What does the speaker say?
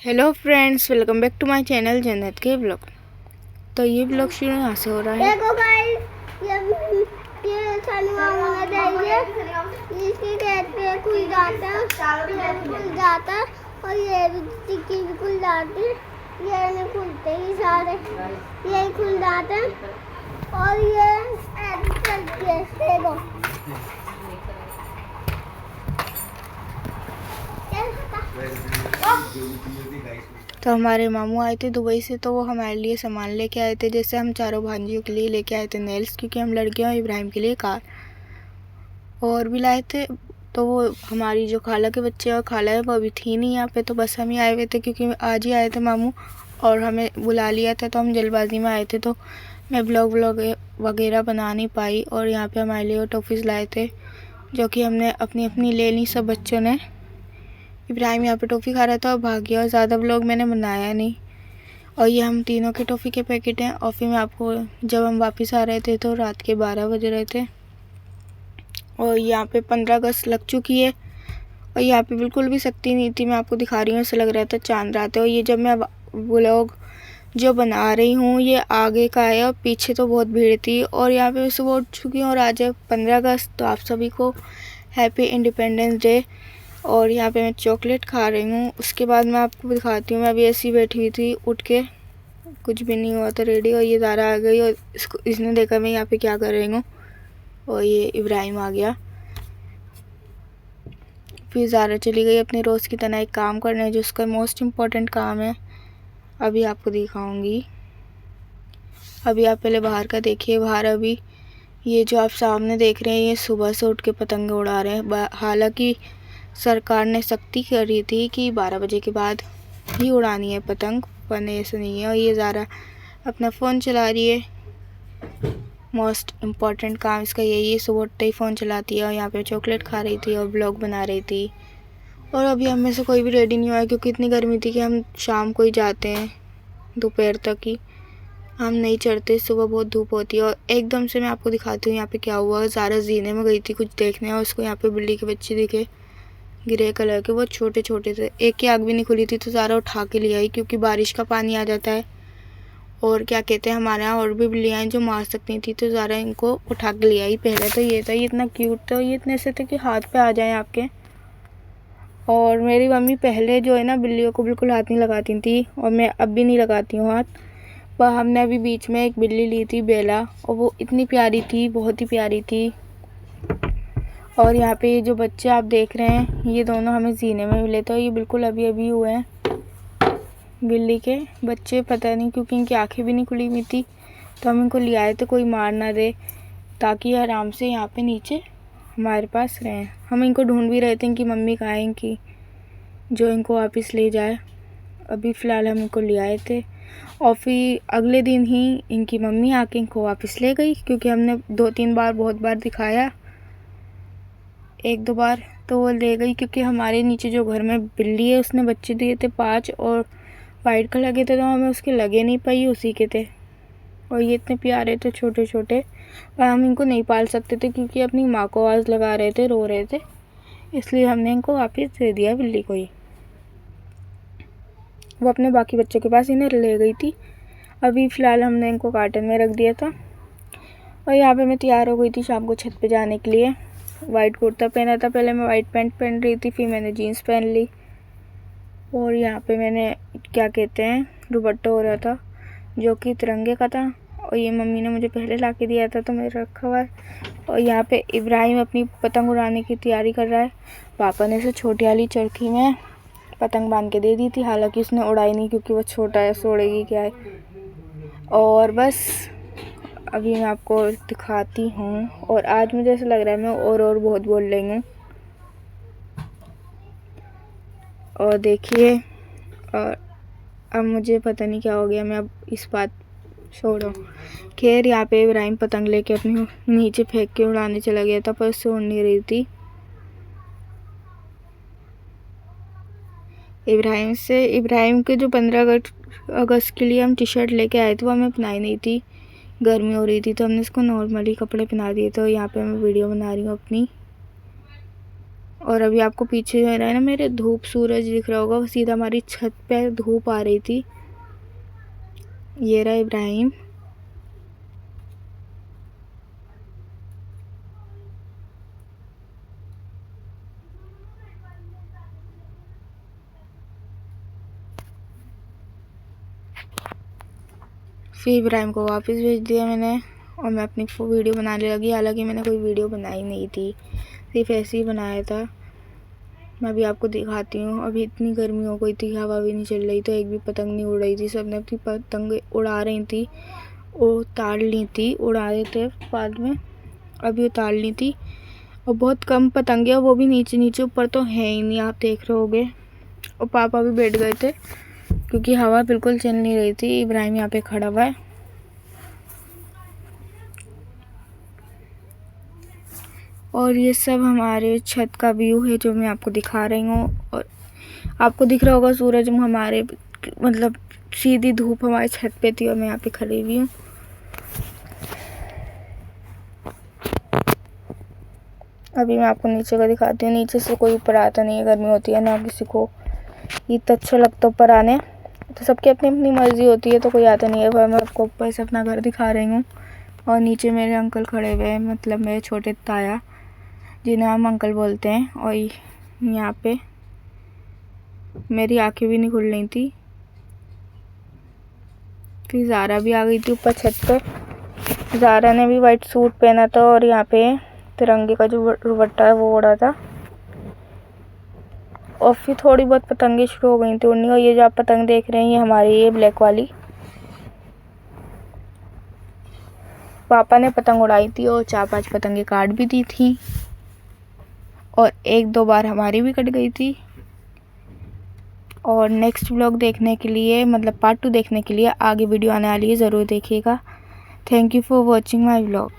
Hello friends, welcome back to my channel Jannat के blog. तो ये ब्लॉग शुरू यहाँ से हो रहा है। देखो गाइस, ये सनवा होना चाहिए। इसके कहते हैं खुल जाता है और ये भी टिक्की भी खुल जाती है। ये नहीं खुलते, ही सारे ये खुल जाते हैं और ये ऐसे चलती है। देखो तो हमारे मामू आए थे दुबई से, तो वो हमारे लिए सामान लेके आए थे। जैसे हम चारों भांजियों के लिए लेके आए थे नेल्स, क्योंकि हम लड़कियों और इब्राहिम के लिए कार और भी लाए थे। तो वो हमारी जो खाला के बच्चे और खाला है वो अभी थी नहीं यहाँ पे, तो बस हम ही आए हुए थे क्योंकि आज ही आए थे मामू और हमें बुला लिया था। तो हम जल्दबाजी में आए थे, तो मैं ब्लॉग वगैरह बना नहीं पाई। और यहाँ पे हमारे लिए वो टॉफ़ीज़ लाए थे जो कि हमने अपनी अपनी ले ली सब बच्चों ने। इब्राहिम यहाँ पे टॉफ़ी खा रहा था और भाग गया, और ज़्यादा व्लॉग मैंने बनाया नहीं। और ये हम तीनों के टॉफ़ी के पैकेट हैं। और फिर मैं आपको, जब हम वापस आ रहे थे तो रात के 12 बज रहे थे और यहाँ पे 15 अगस्त लग चुकी है। और यहाँ पे बिल्कुल भी सख्ती नहीं थी, मैं आपको दिखा रही हूँ, ऐसा लग रहा था चांद रात है। और ये जब मैं व्लॉग जो बना रही हूँ ये आगे का है और पीछे तो बहुत भीड़ थी। और यहाँ पे मैं सुबह उठ चुकी हूँ और आज है 15 अगस्त, तो आप सभी को हैप्पी इंडिपेंडेंस डे। और यहाँ पे मैं चॉकलेट खा रही हूँ। उसके बाद मैं आपको दिखाती हूँ, मैं अभी ऐसी बैठी हुई थी, उठ के कुछ भी नहीं हुआ था रेडी। और ये ज़ारा आ गई और इसने देखा मैं यहाँ पे क्या कर रही हूँ, और ये इब्राहिम आ गया। फिर ज़ारा चली गई अपने रोज़ की तरह एक काम करने, जो उसका मोस्ट इम्पॉर्टेंट काम है, अभी आपको दिखाऊंगी। अभी आप पहले बाहर का देखिए। बाहर अभी ये जो आप सामने देख रहे हैं, ये सुबह से उठ के पतंग उड़ा रहे हैं। हालांकि सरकार ने सख्ती करी थी कि 12 बजे के बाद ही उड़ानी है पतंग, पर ऐसा नहीं है। और ये ज़ारा अपना फ़ोन चला रही है, मोस्ट इम्पॉर्टेंट काम इसका यही है, सुबह उठते ही फ़ोन चलाती है। और यहाँ पे चॉकलेट खा रही थी और ब्लॉग बना रही थी। और अभी हम में से कोई भी रेडी नहीं हुआ है क्योंकि इतनी गर्मी थी कि हम शाम को ही जाते हैं, दोपहर तक ही हम नहीं चढ़ते, सुबह बहुत धूप होती है। और एकदम से मैं आपको दिखाती हूँ यहाँ पे क्या हुआ। ज़ारा जीने में गई थी कुछ देखने और उसको यहाँ पे बिल्ली के बच्चे दिखे, ग्रे कलर के, बहुत छोटे छोटे थे। एक की आँख भी नहीं खुली थी, तो ज़ारा उठा के ले आई क्योंकि बारिश का पानी आ जाता है। और क्या कहते हैं, हमारे यहाँ और भी बिल्लियाँ हैं जो मार सकती थी, तो ज़ारा इनको उठा के ले आई। पहले तो ये था, ये इतना क्यूट था, ये इतने से थे कि हाथ पे आ जाएं आपके। और मेरी मम्मी पहले जो है ना बिल्लियों को बिल्कुल हाथ नहीं लगाती थी, और मैं अब भी नहीं लगाती हूँ हाथ। पर हमने अभी बीच में एक बिल्ली ली थी बेला, और वो इतनी प्यारी थी, बहुत ही प्यारी थी। और यहाँ पे ये जो बच्चे आप देख रहे हैं, ये दोनों हमें जीने में मिले थे। ये बिल्कुल अभी अभी हुए हैं बिल्ली के बच्चे, पता नहीं क्योंकि इनकी आंखें भी नहीं खुली हुई थी, तो हम इनको ले आए थे कोई मार ना दे, ताकि आराम से यहाँ पे नीचे हमारे पास रहें। हम इनको ढूंढ भी रहे थे, इनकी मम्मी कहाँ है इनकी, जो इनको वापस ले जाए। अभी फ़िलहाल हम इनको ले आए थे और फिर अगले दिन ही इनकी मम्मी आके इनको वापस ले गई, क्योंकि हमने 2-3 बार बहुत बार दिखाया, 1-2 बार, तो वो ले गई। क्योंकि हमारे नीचे जो घर में बिल्ली है उसने बच्चे दिए थे 5 और वाइट कलर के थे, तो हमें उसके लगे नहीं, पाई उसी के थे। और ये इतने प्यारे थे छोटे छोटे, पर हम इनको नहीं पाल सकते थे क्योंकि अपनी माँ को आवाज़ लगा रहे थे, रो रहे थे, इसलिए हमने इनको वापस दे दिया बिल्ली को ही। वो अपने बाकी बच्चों के पास इन्हें ले गई थी। अभी फ़िलहाल हमने इनको कार्टन में रख दिया था। और यहाँ पे मैं तैयार हो गई थी शाम को छत पे जाने के लिए। वाइट कुर्ता पहना था, पहले मैं वाइट पैंट पहन रही थी, फिर मैंने जीन्स पहन ली। और यहाँ पे मैंने क्या कहते हैं दुपट्टा हो रहा था जो कि तिरंगे का था, और ये मम्मी ने मुझे पहले ला के दिया था, तो मेरा रखा हुआ है। और यहाँ पे इब्राहिम अपनी पतंग उड़ाने की तैयारी कर रहा है। पापा ने इसे छोटी वाली चरखी में पतंग बांध के दे दी थी, हालांकि उसने उड़ाई नहीं क्योंकि वो छोटा है, सोड़ेगी क्या है। और बस अभी मैं आपको दिखाती हूँ। और आज मुझे ऐसा लग रहा है मैं और बहुत बोल रही हूँ। और देखिए, और अब मुझे पता नहीं क्या हो गया, मैं अब इस बात छोड़ो। खैर यहाँ पे इब्राहिम पतंग लेके अपनी नीचे फेंक के उड़ाने चला गया था, पर उससे उड़ नहीं रही थी। इब्राहिम के जो 15 अगस्त के लिए हम टी शर्ट लेके आए थे वो हमें पहनाई नहीं थी, गर्मी हो रही थी, तो हमने इसको नॉर्मली कपड़े पहना दिए। तो यहाँ पे मैं वीडियो बना रही हूँ अपनी। और अभी आपको पीछे जो है ना मेरे धूप सूरज दिख रहा होगा, वो सीधा हमारी छत पे धूप आ रही थी। ये रहा इब्राहिम। फिर इब्राहिम को वापस भेज दिया मैंने और मैं अपनी वीडियो बनाने लगी। हालांकि मैंने कोई वीडियो बनाई नहीं थी, सिर्फ ऐसे ही बनाया था। मैं अभी आपको दिखाती हूँ। अभी इतनी गर्मी हो गई थी, हवा भी नहीं चल रही, तो एक भी पतंग नहीं उड़ रही थी। सबने अपनी पतंग उड़ा रही थी, उतार ली थी, उड़ा रहे थे बाद में, अभी उतार ली थी। और बहुत कम पतंगे हैं, वो भी नीचे नीचे, ऊपर तो है ही नहीं, आप देख रहे होगे। और पापा भी बैठ गए थे क्योंकि हवा बिल्कुल चल नहीं रही थी। इब्राहिम यहाँ पे खड़ा हुआ है। और ये सब हमारे छत का व्यू है जो मैं आपको दिखा रही हूँ। और आपको दिख रहा होगा सूरज हमारे मतलब सीधी धूप हमारे छत पे थी और मैं यहाँ पे खड़ी हुई हूँ। अभी मैं आपको नीचे का दिखाती हूँ। नीचे से कोई ऊपर आता नहीं है, गर्मी होती है ना, किसी को इतना अच्छा लगता ऊपर आने। तो सबकी अपनी अपनी मर्जी होती है, तो कोई आता नहीं है। पर मैं आपको ऊपर से अपना घर दिखा रही हूँ। और नीचे मेरे अंकल खड़े हुए हैं, मतलब मेरे छोटे ताया, जिन्हें हम अंकल बोलते हैं। और यहाँ पे मेरी आंखें भी नहीं खुल रही थी। फिर ज़ारा भी आ गई थी ऊपर छत पे। ज़ारा ने भी वाइट सूट पहना था और यहाँ पे तिरंगे का जो दुपट्टा है वो ओढ़ा था। और फिर थोड़ी बहुत पतंगे शुरू हो गई थी उड़नी। और ये जो आप पतंग देख रहे हैं ये हमारी ये ब्लैक वाली पापा ने पतंग उड़ाई थी और 4-5 पतंगे काट भी दी थी। और 1-2 बार हमारी भी कट गई थी। और नेक्स्ट व्लॉग देखने के लिए, मतलब पार्ट 2 देखने के लिए आगे वीडियो आने वाली है, ज़रूर देखिएगा। Thank you for watching my vlog.